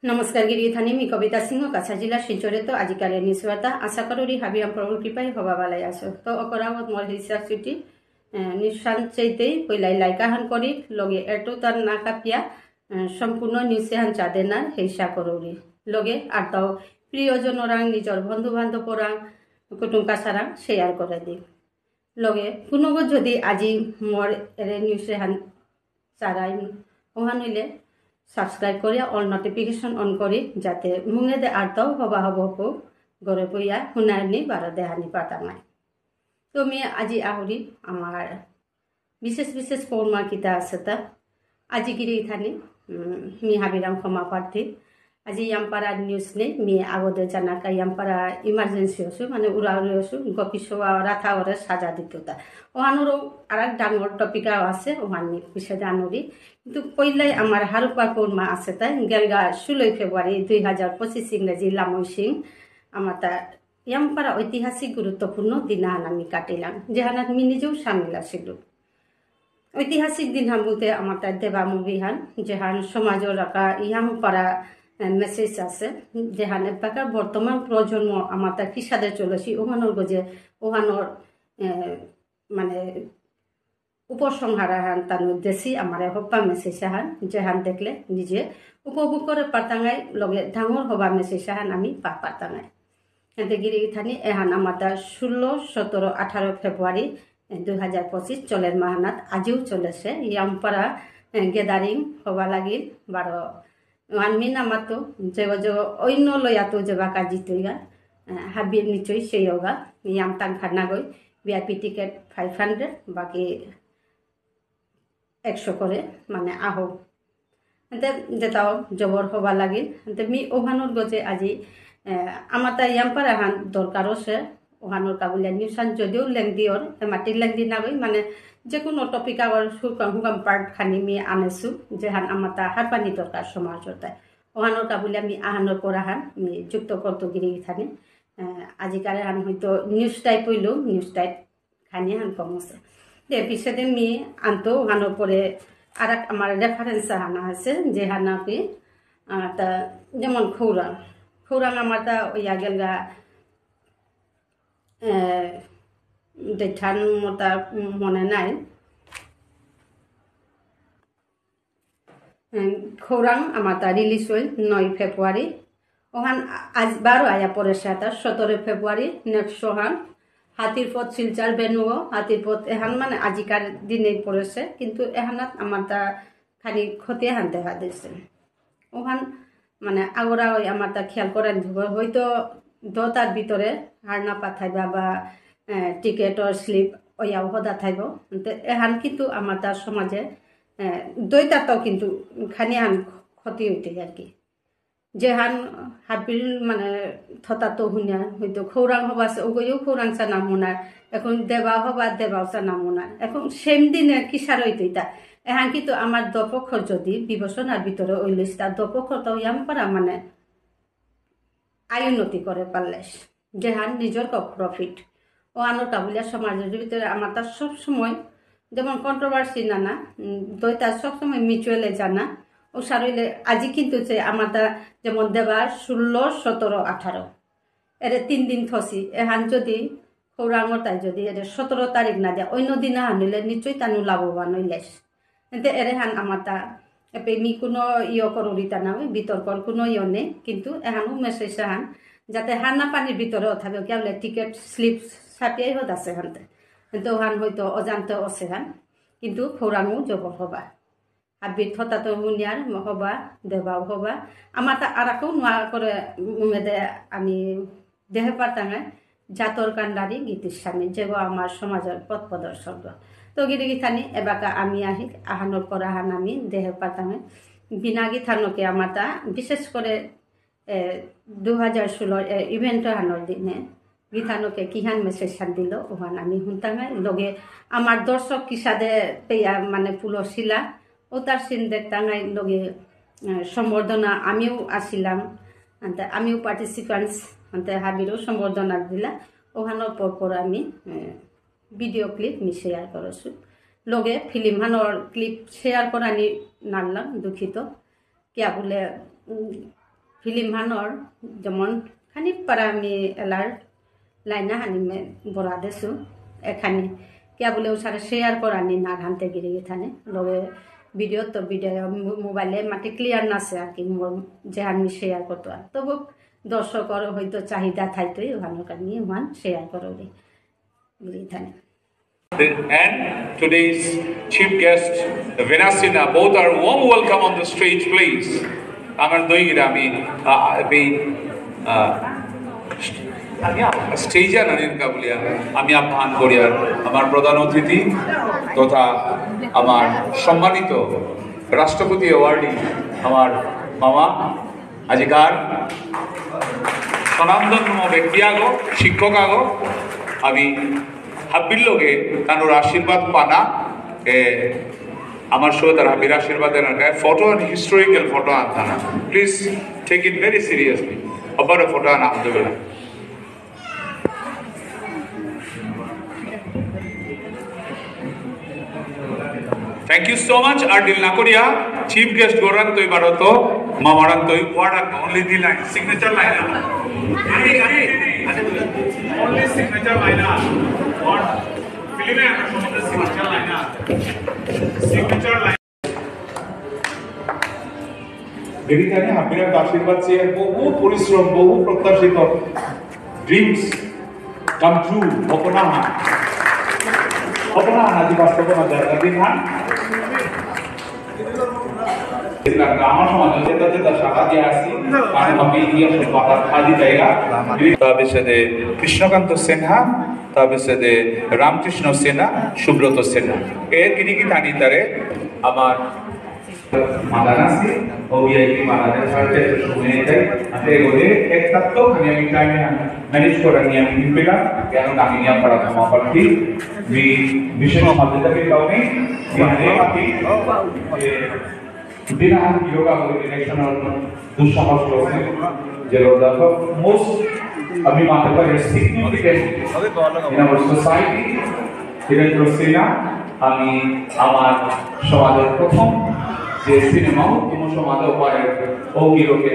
नमस्कार गिरिथानी मी कविता सिंह काछा जिला शिलचरे तो आजिकाली निस्वार्ता आशा करी हाबियाम प्रभुर कृपाय हवा बालाई आसो तो अकरावत मोर हिसाब छुट्टी निशान चैते पहलाई लाइकाहान करी लगे एटो तार नाकापिया सम्पूर्ण निसेहान चादेना हेसा करोरी लगे आटाओ प्रियजन रांग निजर बंधु बान्धव रांग कुटुम काछारां शेयर करे दी लगे कुनोगो जदि आजि मोर एरे निसेहान चाराय ओहानइले সাবস্ক্রাইব করিয়া অল নোটিফিকেশন অন করি যাতে মুঙে দে আর্তাও হবা হবকো গরে পইয়া হুনারনি বারো দেহানি পাতা নাই তুমি আজি আহুরি আমার বিশেষ বিশেষ পৌর্মা কিতা আছে তা আজি গিরি থানি মি হাবিরাম ক্ষমা প্রার্থী আজি ইয়ামপাড়া নিউজ নেই মি আগদে জানাকা ইয়ামপাড়া ইমার্জেন্সি হসু মানে উড়াউড়ি হসু গপিসোয়া রাথা ওরে সাজা দিত তা ওহানোরও আর এক ডাঙর টপিকাও আছে ওহানি পিছিয়ে জানুরি কিন্তু পইলাই আমার হারুপা পৌর্মা আছে তাই গেলগা 16 ফেব্রুয়ারি 2025 ইংরেজি লামই সিং আমার তা ইয়ামপাড়া ঐতিহাসিক গুরুত্বপূর্ণ দিনাহান আমি কাটিলাম যেহানাত মি নিজেও সামিল আছিল ঐতিহাসিক দিনহান বলতে আমার তার দেবা মুভিহান যেহান সমাজের রাখা ইয়ামপাড়া মেসেজ আছে যেহান এবাকার বর্তমান প্রজন্ম আমার তার কিসাদে চলেছি ওহানোর গজে ওহানোর মানে উপসংহারাহান তার উদ্দেশ্যে আমার হব্বা মেসেজ হান যেহান দেখলে নিজে উপভোগ করে পারতাঙাই লগে ডাঙর হবা মেসেজ হান আমি পারতাঙাই এতে গিরি থানি এহান আমার 16, 17, 18 ফেব্রুয়ারি 2025 চলের মাহানাত আজিও চলেছে ইয়ামপাড়া গেদারিং হবা লাগিল 12 আমি নামাতো যে অন্য লয়াতো যেবা কাজি তৈগা হাবি নিশ্চয়ই সেই হোগা ইয়াম টাং খানা গই ভিআইপি টিকেট 500 বাকি 100 করে মানে আহো এতে যেটাও জবর হবা লাগিল এতে মি ওহানোর গজে আজি আমার তা ইয়ামপাড়া হান দরকারও সে ওহানোর কাবুলিয়া নিউসান যদিও লেংদিওর মাটির লেংদি না গই মানে যে কোনো টপিক আবার হুকাম পার্ট খানি মি আনেছু যেহান আমার তা হারপানি দরকার সমাজতায় ওহানোর কাবুলিয়া মি আহানোর পরাহান মি যুক্ত করতো গিরি থানি আজিকালে হান হয়তো নিউজ টাইপ হইলেও নিউজ টাইপ খানি হান কম আছে দে পিছতে মি আনতো ওহানোর পরে আর আমার রেফারেন্স হানা আছে যে হানা কি তা যেমন খৌরাং আমার তা ওইয়া গেলগা দেখান মতা মনে নাই খৌরাং আমার তা রিলিজ হইল 9 ফেব্রুয়ারি ওহান আজ 12 আয়া পরে 17 ফেব্রুয়ারি নেক্সট সোহান হাতির পথ শিলচার বেনুও হাতির পথ এহান মানে আজিকার দিনে পড়েছে কিন্তু এহানাত আমার তা খালি ক্ষতি হান দেখা দিয়েছে ওহান মানে আগরা ওই আমার তা খেয়াল করেন হয়তো দতার ভিতরে হারনা পাঠাইবা বা টিকেটর স্লিপ ওয়াও হদা থাইব এহান কিন্তু আমার তার সমাজে দইতাটাও কিন্তু খানি হান ক্ষতি হইতে আর কি যেহান হাবিল মানে থতাতো হুনিয়া হয়তো খৌরাং হবা ওগইও খৌরাং চা নামুনার এখন দেবা হবা দেবাও চা নামুনার এখন সেম দিনে কিসার হইতইতা এহান কিন্তু আমার দপক্ষর যদি বিবেচনার ভিতরে ওই লিস্টার দপক্ষরটাও ইয়ামপাড়া মানে আয় উন্নতি করে পারলে যেহান নিজের প্রফিট ও আনোর কাবুলিয়া সমাজের ভিতরে আমার তার সবসময় যেমন কন্ট্রোভার্সি নানা দইটা সবসময় মিউচুয়ালে জানা ও সারইলে আজি কিন্তু যে আমার তা যেমন দেবার 16, 17, 18 এরে 3 দিন থসি এহান যদি খৌরাঙর তাই যদি এর 17 তারিখ না দেয় অন্য দিন আনিলে নিশ্চয়ই তানু লাভবান হইলেস এতে এরে হান আমার তা এপে মি কোনো কররিতা না বিতর্কর কোনো নেই কিন্তু এহানো মেসেজ হান যাতে হানা পানির ভিতরে থাকে কেবলে টিকেট স্লিপ ছাপিয়াই হত আছে হানতে কিন্তু ওহান হয়তো অজান্ত আছে হান কিন্তু খৌরাঙও জবর হবা হাবির থতাতো হুনিয়ার হবা দেবাও হবা আমার তা আর কেউ নোয়া করে মুমেদে আমি দেহে পারতাঙায় জাতর কান্ডারি গীতির স্বামী যেগো আমার সমাজের পথ প্রদর্শক তো গিরি থানি এবাকা আমি আহানোর পর আহান আমি দেহে পাতামে বিনা গীতানোকে আমার তা বিশেষ করে 2016 ইভেন্ট হানোর দিনে গীতানোকে কিহান মেসেজ দিল ওহান আমি শুনতামে লগে আমার দর্শক কিসাদে পেয়া মানে পুলসিলা ও তার সিন দেখতাঙাই লগে সম্বর্ধনা আমিও আসিলাম আমিও পার্টিসিপেন্টস হাবিরও সম্বর্ধনা দিলা ওহানোর পর আমি ভিডিও ক্লিপ মি শেয়ার করছো লগে ফিল্ম হানোর ক্লিপ শেয়ার করানি নারলাম দুঃখিত কিয়া বলে ফিল্ম হানর যেমন খানিক পারা আমি এলার লাইনা হানি বরা দেছো এখানে কে বলে সারা শেয়ার করানি না ঘানতে গিয়ে এখানে লগে ভিডিও তো ভিডিও মোবাইলে মাটি ক্লিয়ার নাছে আর কি যে আমি শেয়ার করতো আর তবু দর্শকর হয়তো চাহিদা থাইতোই ওখানে নিয়ে ওখান শেয়ার করো এখানে And today's chief guest, Venasina, both are warm welcome on the stage, please. Amar doigira ami স্টেজে নানিন কাবুলিয়া আমি আহ্বান করি আর আমার প্রধান অতিথি তথা আমার সম্মানিত রাষ্ট্রপতি অ্যাওয়ার্ডি আমার মামা আজিকার সনাতন ব্যক্তি আগো শিক্ষক আগো আমি হাব্বির লোকে তানোর আশীর্বাদ পানা আমার সহ তার হাবির আশীর্বাদের ফটো অ্যান্ড হিস্টোরিক্যাল ফটো আনতানা please take it very seriously আবার ফটো আনা আনতে পারে Thank you so much. Ardil Nakoria, chief guest Goran Toy Barato, Mamaran Toy, what are only the line, signature line. Only signature line. What? Film signature line. Signature line. Girithani Happiness Ashirwad se বহু পরিশ্রম বহু প্রত্যাশিত dreams come true অপনা আদি বাস্তবতা জায়গা দিন আমার সমাজে যেটা যেটা শাখা দিয়ে আসি কারণ আমি ইতিহাস বাতার আদি জায়গা তারপরে কৃষ্ণকান্ত সিনহা তারপরে রামকৃষ্ণ সিনহা সুব্রত সিনহা এর কিনিকি টানি তারে আমার মাদানাসি ওবিআইপি মাদানের সাথে সময় দেয় আমি এগোলে একটা তো আমি টাইমে ম্যানেজ করে নিয়ে আমি পেলাম কেন আমি নিয়ে পড়া সমাপতি বিশেষ মাধ্যমিক কারণে মানে আপনি বিনা যোগা ইলেকশন দুঃসাহস করছে যে দেখো মোস্ট আমি মানতে পারি significant in our society Dhirendra Sinha আমি আমার সমাজের প্রথম যে সিনেমা উত্তম সমাজ উপহারের অঙ্গীরকে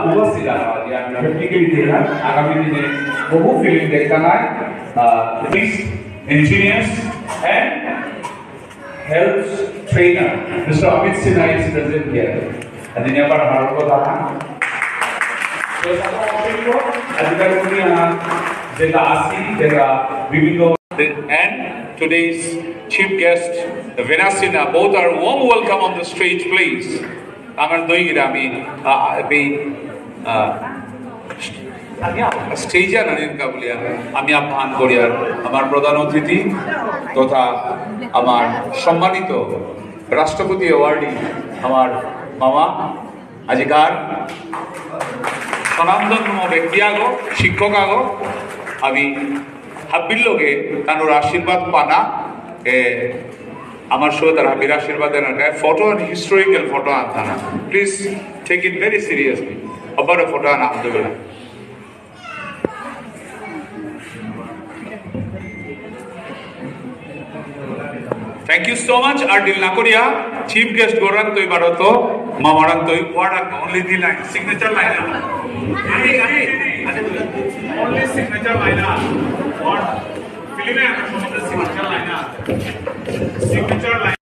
উপস্থিত আছে আমি প্র্যাকটিক্যালি দেখলাম আগামী দিনে বহু ফিল্ম দেখা নাই engineers and health trainer Mr. Amit Sinha is present here and then abar harar kotha na so adhikar kuni jeta asi jeta bibhinno and today's chief guest Venasina, both are warm welcome on the stage, please. Amar doigira ami স্টেজে নানিন কাবুলিয়া আমি আহ্বান করি আর আমার প্রধান অতিথি তথা আমার সম্মানিত রাষ্ট্রপতি অ্যাওয়ার্ডি আমার মামা আজিকার সনাতন ব্যক্তি আগো শিক্ষক আগো আমি হাব্বির লোকে তানোর আশীর্বাদ পানা আমার সহ তার হাবির আশীর্বাদের ফটো অ্যান্ড হিস্টোরিক্যাল ফটো আনতানা please take it very seriously আবার ফটো আনা আনতে পারে Thank you so much, Ardil Nakoria, chief guest Goran Toy Barato, Mamaran Toy, what are only the line, signature line. Only signature line. What? Film signature line. Signature line.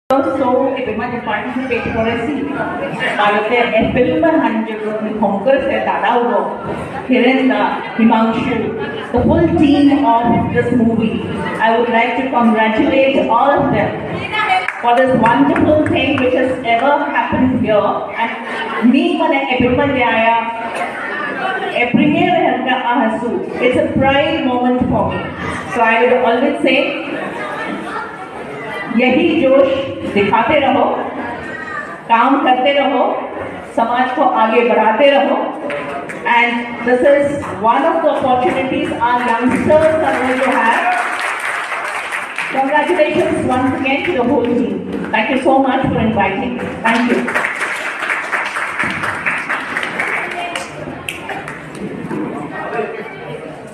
So, if you want to participate for a seat, I would say a film and Congress at Adaugo, Hirenda, Himanshu, the whole team of this movie. I would like to congratulate all of them for this wonderful thing which has ever happened here. And me, it's a pride moment for me. So I would always say, यही जोश दिखाते रहो, काम करते रहो, समाज को आगे बढ़ाते रहो, and this is one of the opportunities our youngsters are going to have. Congratulations once again to the whole team. Thank you so much for inviting me. Thank you.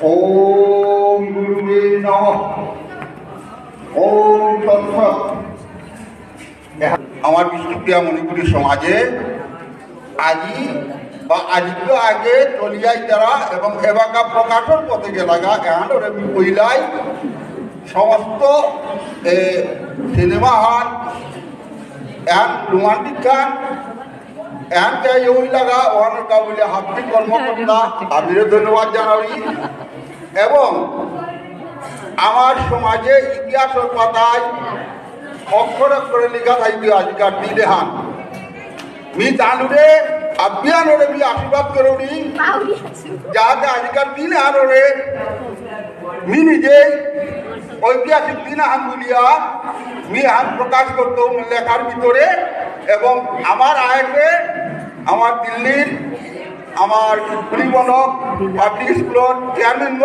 Om Guru Namaha. Om Tat Sat. আমার বিষ্ণুপ্রিয়া মণিপুরী সমাজে আজি বা আজকে আগে চলিয়াই তারা এবং এবাকা প্রকাশের পথে গেলাগা এহানোর আমি কইলাই সমস্ত সিনেমা হল এহান রোমান্টিক গান এহান চাই ওই লাগা ওহানোর কাবুলে হাফতি কর্মকর্তা আমিরও ধন্যবাদ জানাই এবং আমার সমাজে ইতিহাসের পাতায় অক্ষর অক্ষরে লেখা থাকবে আজকাল দিলে হান মি তানুরে अभियान भी आशीर्वाद करोनी जाते आजकल दिन हारे मी निजे ऐतिहासिक दिन हान बुलिया मी हान प्रकाश करते लेखार भितरे एवं आमार आयके आमार दिल्लीर आमार परिबहन पाब्लिक स्कूलर चेयरमैन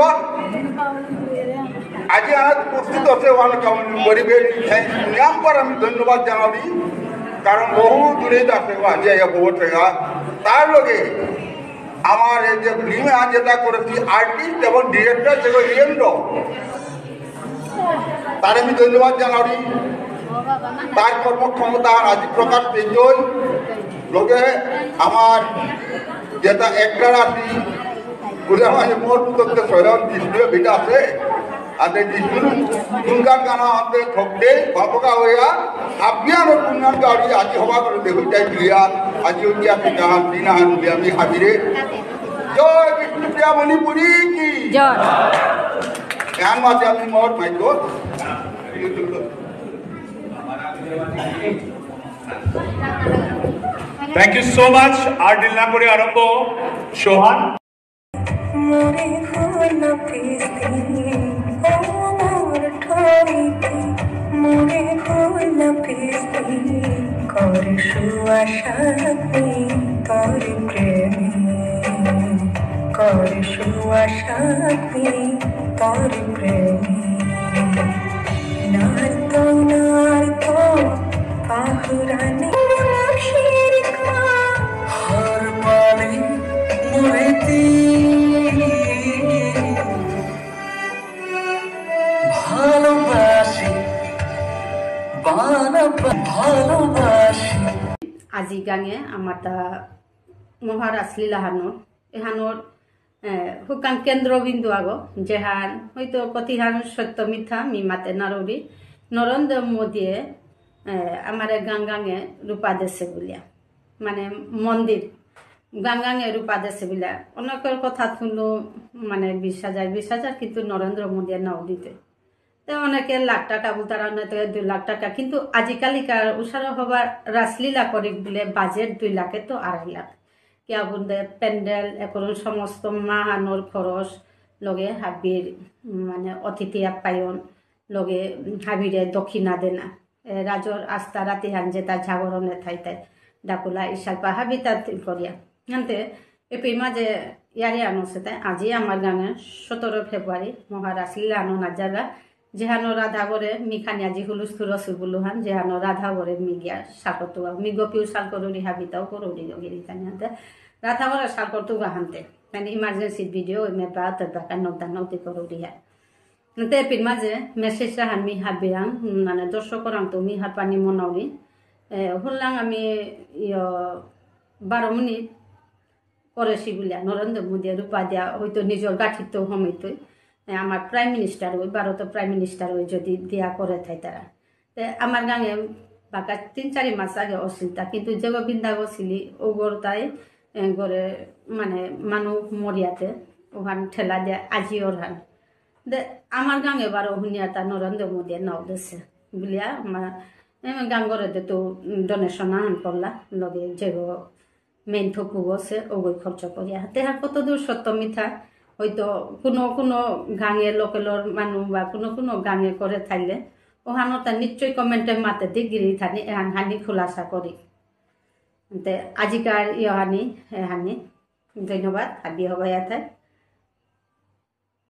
आज उपस्थित আছে গরিবের নিয়ম पर धन्यवाद জানাবি कारण बहु दूरे আছে आज बहुत তার লগে আমার এই যে ফিল্মে আজ যেটা করেছি আর্টিস্ট এবং ডিরেক্টর যে রিয়েন্দ্র তার আমি ধন্যবাদ জানাই তার কর্মক্ষমতা আজ প্রকাশ পেয়েছই লগে আমার যেটা একটা রাশি বলে আমার মোট তথ্য স্বয়ং ডিসপ্লে ভিটা আছে আর এই ডিসপ্লে গুণগান গানা আমাদের ঠকতে ভাবকা হইয়া अभियान और गुणगान गाड़ी आज हवा कर देखो जाए दिया आज उनका गान दीना हामी हाजिरे जय विष्णुप्रिया मणिपुरी की जय ध्यान माते আমি মোট মাইকো থ্যাংক ইউ সো মাচ আর ডিল না করে আরম্ভ সোহান মোরে ফুল পিস্তি ও মোর ঠোরিতে মোরে ফুল পিস্তি করে সুয়াশাতে তোর প্রেমে করে সুয়াশাতে তোর প্রেমে নারতো পাহুরানে শিরকা হর পালে মোরেতি আজি গাঙে আমার তা মহারাজ লীলাহানোর এহানোর হুকান কেন্দ্রবিন্দু আগো যেহান হয়তো কতিহান সত্য মিথ্যা মিমাতে নারী নরেন্দ্র মোদীয়ে আমার গাঙ্গাঙে রূপা দেশে বলিয়া মানে মন্দির গাঙ্গাঙে রূপা দেশে বলিয়া অনেকের কথা শুনলো মানে 20,000 কিন্তু নরেন্দ্র মোদীর নাও দিতে অনেকে লাখ টাকা তারা 2 লাখ টাকা কিন্তু আজিকালিকার উষার হবার রাসলীলা করে বলে বাজেট 2 লাখে তো 2.5 লাখ কিয়া বুন্দে প্যান্ডেল এখন সমস্ত মাহানোর খরচ লগে হাবির মানে অতিথি আপ্যায়ন লগে হাবিরে দক্ষিণা দেনা রাজর আস্থা রাতি হান যেটা জাগরণে থাইতাই ডাকুলা ইশালপা হাবি তা করিয়া হানতে এপি মাঝে ইয়ারে আনছে তাই আজি আমার গানে 17 ফেব্রুয়ারি মহারাজ লীলা আনো না জায়গা যেহানো রাধাগরে মিখানি আজি হুলুস্থুর রসগুলোহান যেহানো রাধাগরে মিগিয়া সাকতুয়া মিগপিউ সালকরুরি হাবিতাও করুরি গিরিতানি হাতে রাধাগরে সালকরতুগা হানতে মানে ইমার্জেন্সি ভিডিও মে বাত বাকা নৌতা নৌতি করুরি হ্যাঁ তে পিন মাঝে মেসেজ রাহান মি হাবিরাং মানে দর্শকরাং তো মি হার পানি মনাউনি হল্লাং আমি 12 মিনিট করেছি বলিয়া নরেন্দ্র মোদী রূপা দিয়া হয়তো নিজের গাঠিত সময়তই আমার প্রাইম মিনিস্টার ওই ভারতের প্রাইম মিনিস্টার ওই যদি দিয়া করে থাই তারা আমার গাঙে বাকা 3-4 মাস আগে অসিলতা কিন্তু যে বিন্দা গছিলি ওগর তাই গড়ে মানে মানুষ মরিয়াতে ওখান ঠেলা দিয়ে আজি ওরহান দে আমার গাঙে বারো শুনিয়া তা নরেন্দ্র মোদী নাও দেশে বুলিয়া আমার গাঙ্গরে দে তো ডোনেশন আন করলা লগে যে মেইন থকু গছে ওগই খরচ করিয়া তেহা কত দূর সত্য মিথ্যা হয়তো কোনো গাঙে লোকেলর মানুষ বা কোনো গাঙে করে থাকলে ওখানো তার নিশ্চয়ই কমেন্টের মাতে দি গিরি থানি এহান হানি খোলাসা করি আজিকার ইহানি এহানি ধন্যবাদ হাবি হবাই থাকে